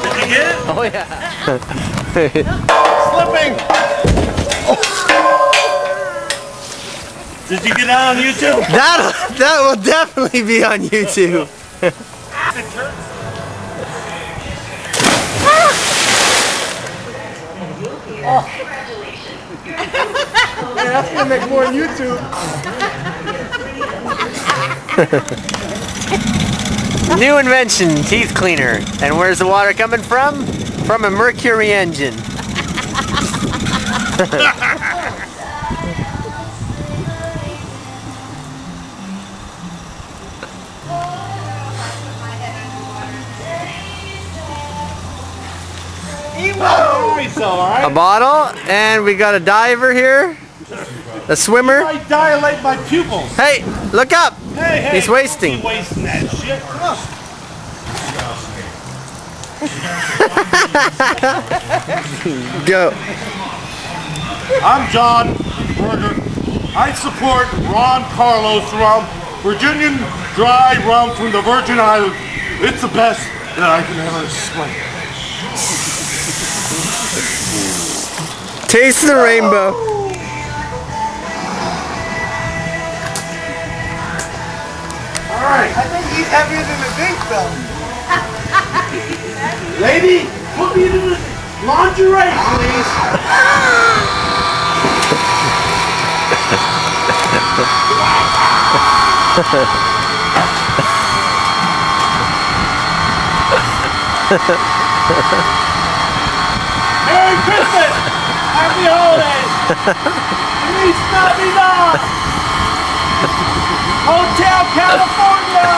Did you get it? Oh yeah. Slipping. Did you get that on YouTube? That will definitely be on YouTube. Yeah, that's gonna make more on YouTube. New invention, teeth cleaner. And where's the water coming from? From a Mercury engine. A bottle, and we got a diver here. A swimmer. I dilate my pupils. Hey, look up. Hey, He's wasting. He's wasting that shit. Go. I'm John Berger. I support Ron Carlos rum, Virginian dry rum from the Virgin Islands. It's the best that I can ever explain. Taste the rainbow. Alright. I think he's heavier than the drink though. Lady, put me in the lingerie, please. Merry Christmas! Happy holidays! Feliz Navidad! Hotel California!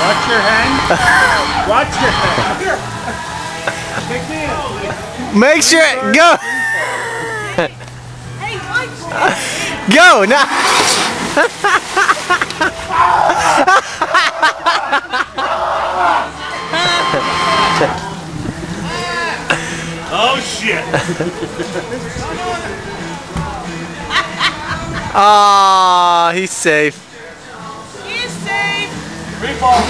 Watch your hand. Watch your hand. Take me in. Make sure, go. Hey, watch Go, now. Oh shit. Aw, he's safe. He's safe. Free fall.